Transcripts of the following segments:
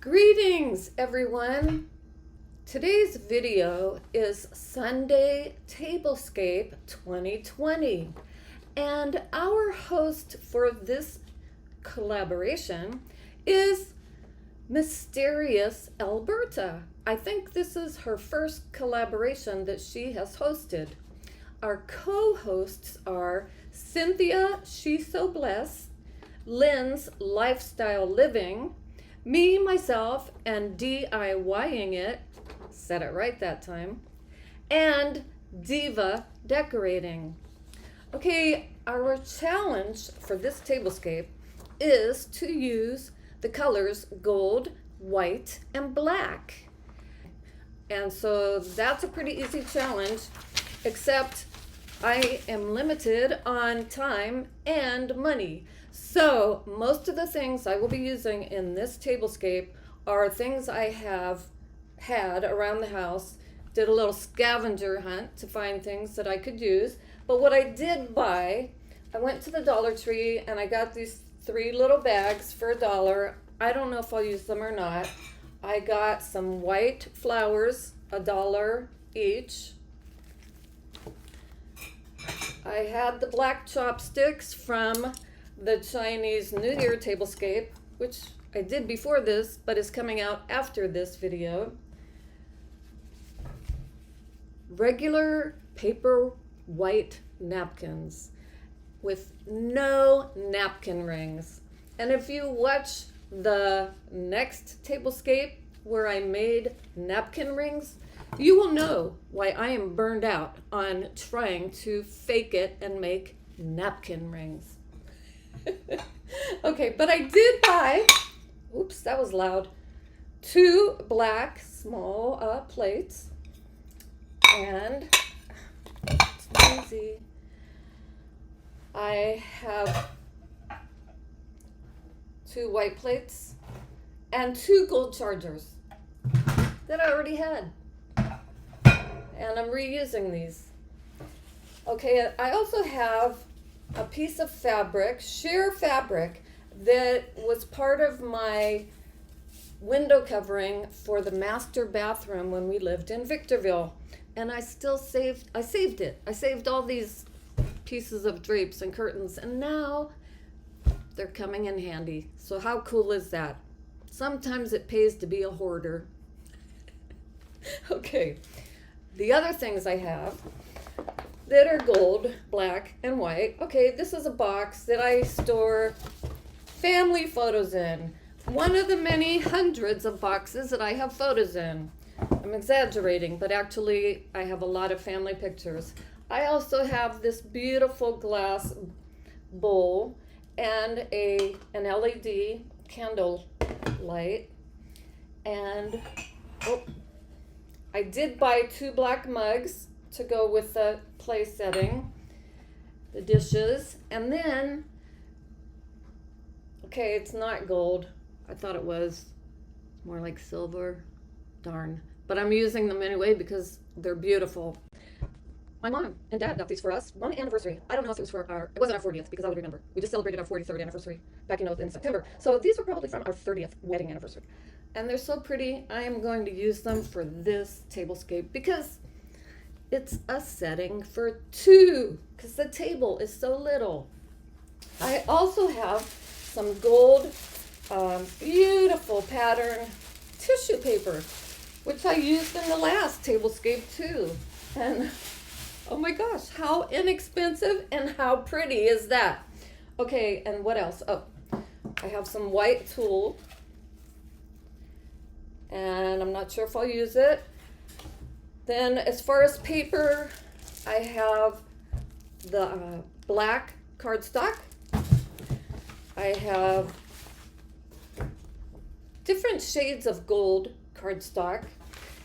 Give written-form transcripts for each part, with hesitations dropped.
Greetings, everyone. Today's video is Sunday Tablescape 2020, and our host for this collaboration is Mysterious Alberta. I think this is her first collaboration that she has hosted. Our co-hosts are Cynthia Shesobless, Lynn's Lifestyle Living, me, myself, and DIYing it, said it right that time, and Diva Decorating. Okay, our challenge for this tablescape is to use the colors gold, white, and black. And so that's a pretty easy challenge, except I am limited on time and money. So most of the things I will be using in this tablescape are things I have had around the house. Did a little scavenger hunt to find things that I could use. But what I did buy, I went to the Dollar Tree and I got these 3 little bags for $1. I don't know if I'll use them or not. I got some white flowers, $1 each. I had the black chopsticks from the Chinese New Year tablescape, which I did before this, but is coming out after this video. Regular paper white napkins with no napkin rings. And if you watch the next tablescape where I made napkin rings, you will know why I am burned out on trying to fake it and make napkin rings. Okay, but I did buy, oops, that was loud, 2 black small plates, and it's easy. I have 2 white plates and 2 gold chargers that I already had, and I'm reusing these. Okay, I also have a piece of fabric, sheer fabric, that was part of my window covering for the master bathroom when we lived in Victorville. And I saved it. I saved all these pieces of drapes and curtains, and now they're coming in handy. So how cool is that? Sometimes it pays to be a hoarder. Okay, the other things I have that are gold, black, and white. Okay, this is a box that I store family photos in. One of the many hundreds of boxes that I have photos in. I'm exaggerating, but actually I have a lot of family pictures. I also have this beautiful glass bowl and an LED candle light. And I did buy 2 black mugs to go with the place setting, the dishes, and then, okay, it's not gold. I thought it was more like silver. Darn. But I'm using them anyway because they're beautiful. My mom and dad got these for us. One anniversary. I don't know if it was for it wasn't our 40th because I would remember. We just celebrated our 43rd anniversary back in September. So these were probably from our 30th wedding anniversary. And they're so pretty. I am going to use them for this tablescape because it's a setting for 2 because the table is so little. I also have some gold, beautiful pattern tissue paper, which I used in the last tablescape too. And oh my gosh, how inexpensive and how pretty is that? Okay, and what else? Oh, I have some white tulle, and I'm not sure if I'll use it. Then as far as paper, I have the black cardstock. I have different shades of gold cardstock.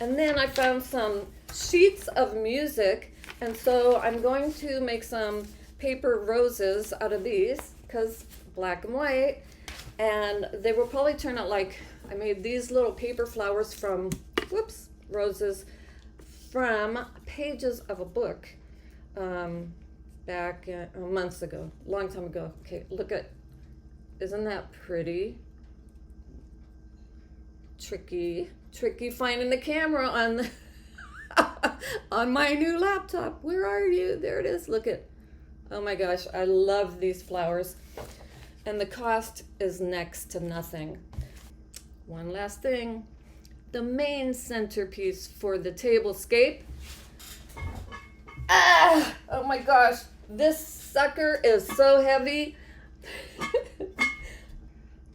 And then I found some sheets of music, and so I'm going to make some paper roses out of these because black and white, and they will probably turn out like, I made these little paper flowers from, roses from pages of a book back months ago, long time ago. Okay, look at, isn't that pretty? tricky finding the camera on the on my new laptop. Where are you? There it is. Look at, oh my gosh, I love these flowers. And the cost is next to nothing. One last thing, the main centerpiece for the tablescape. Oh my gosh, this sucker is so heavy.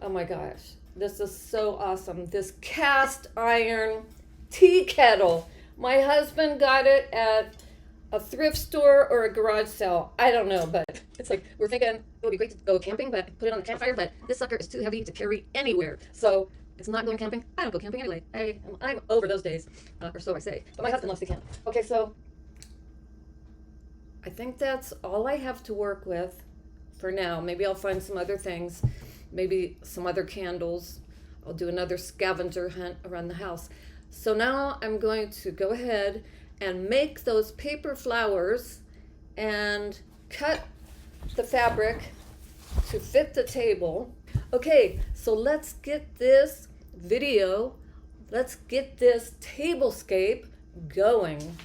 Oh my gosh, this is so awesome. This cast iron tea kettle. My husband got it at a thrift store or a garage sale. I don't know, but it's like, we're thinking it would be great to go camping, but put it on the campfire, but this sucker is too heavy to carry anywhere. So it's not going camping. I don't go camping anyway. I'm over those days, or so I say. But my husband loves to camp. Okay, so I think that's all I have to work with for now. Maybe I'll find some other things, maybe some other candles. I'll do another scavenger hunt around the house. So now I'm going to go ahead and make those paper flowers and cut the fabric to fit the table. Okay, so let's get this video, let's get this tablescape going.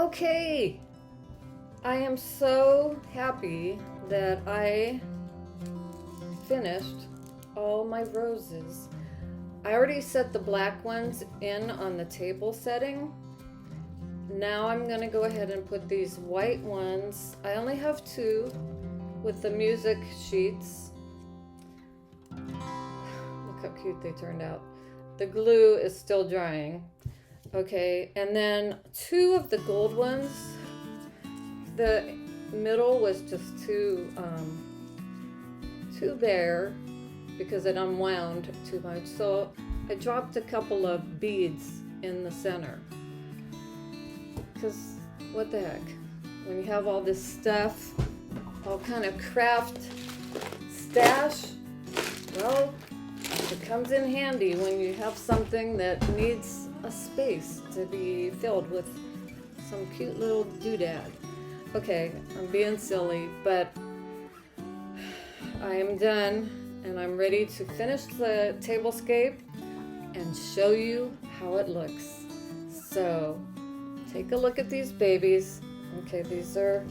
Okay, I am so happy that I finished all my roses. I already set the black ones in on the table setting. Now I'm going to go ahead and put these white ones. I only have 2 with the music sheets. Look how cute they turned out. The glue is still drying. Okay, and then 2 of the gold ones. The middle was just too bare because it unwound too much. So I dropped a couple of beads in the center. Because what the heck? When you have all this stuff, all kind of craft stash, well, it comes in handy when you have something that needs a space to be filled with some cute little doodad. Okay, I'm being silly, but I am done and I'm ready to finish the tablescape and show you how it looks. So take a look at these babies. Okay, these are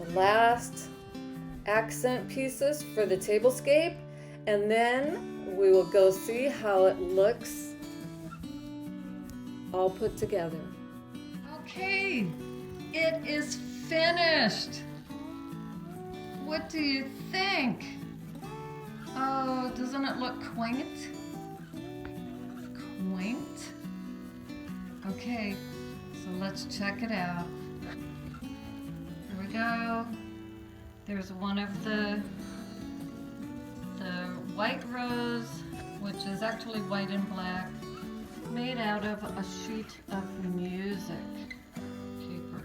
the last accent pieces for the tablescape, and then we will go see how it looks all put together. Okay, it is finished. What do you think? Oh, doesn't it look quaint? Quaint? Okay, so let's check it out. Here we go. There's one of the white rose, which is actually white and black, made out of a sheet of music paper.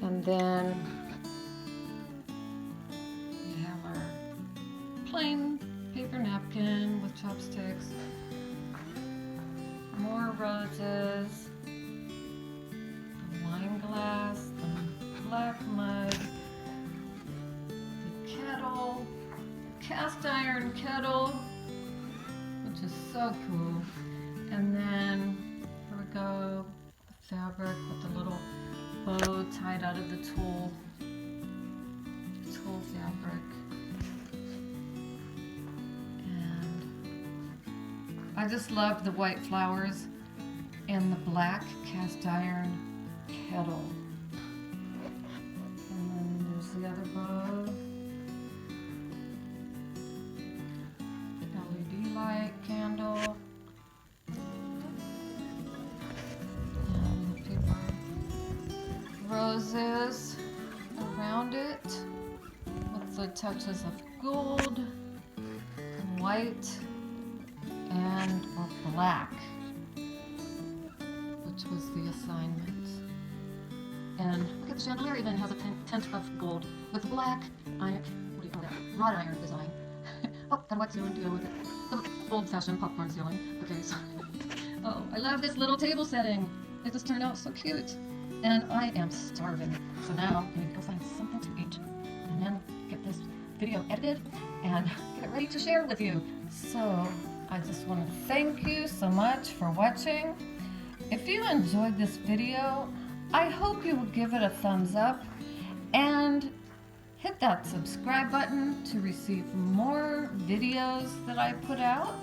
And then we have our plain paper napkin with chopsticks, more roses, the wine glass, the black mug, the kettle, cast iron kettle, which is so cool. And then here we go, the fabric with the little bow tied out of the tulle fabric. And I just love the white flowers and the black cast iron kettle. And then there's the other bow. LED light candle. And the paper roses around it with the touches of gold, white, and black, which was the assignment. And look at the chandelier, even has a tint of gold with black iron, what do you call that? Wrought iron design. Oh, got a wet ceiling to go with it. The old-fashioned popcorn ceiling. Okay, so oh, I love this little table setting. It just turned out so cute. And I am starving. So now I need to go find something to eat and then get this video edited and get it ready to share with you. So I just want to thank you so much for watching. If you enjoyed this video, I hope you will give it a thumbs up and hit that subscribe button to receive more videos that I put out.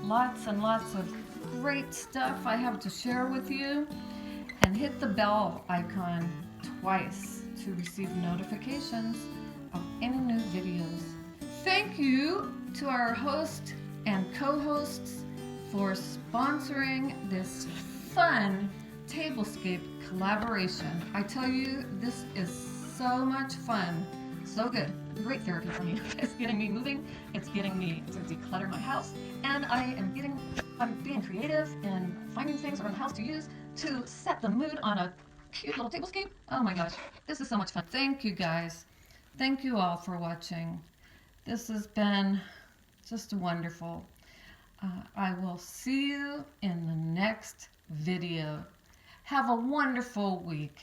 Lots and lots of great stuff I have to share with you. And hit the bell icon twice to receive notifications of any new videos. Thank you to our host and co-hosts for sponsoring this fun tablescape collaboration. I tell you, this is so much fun. So good. Great therapy for me. It's getting me moving. It's getting me to declutter my house. And I'm being creative in finding things around the house to use to set the mood on a cute little tablescape. Oh my gosh, this is so much fun. Thank you guys. Thank you all for watching. This has been just wonderful. I will see you in the next video. Have a wonderful week.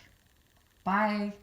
Bye.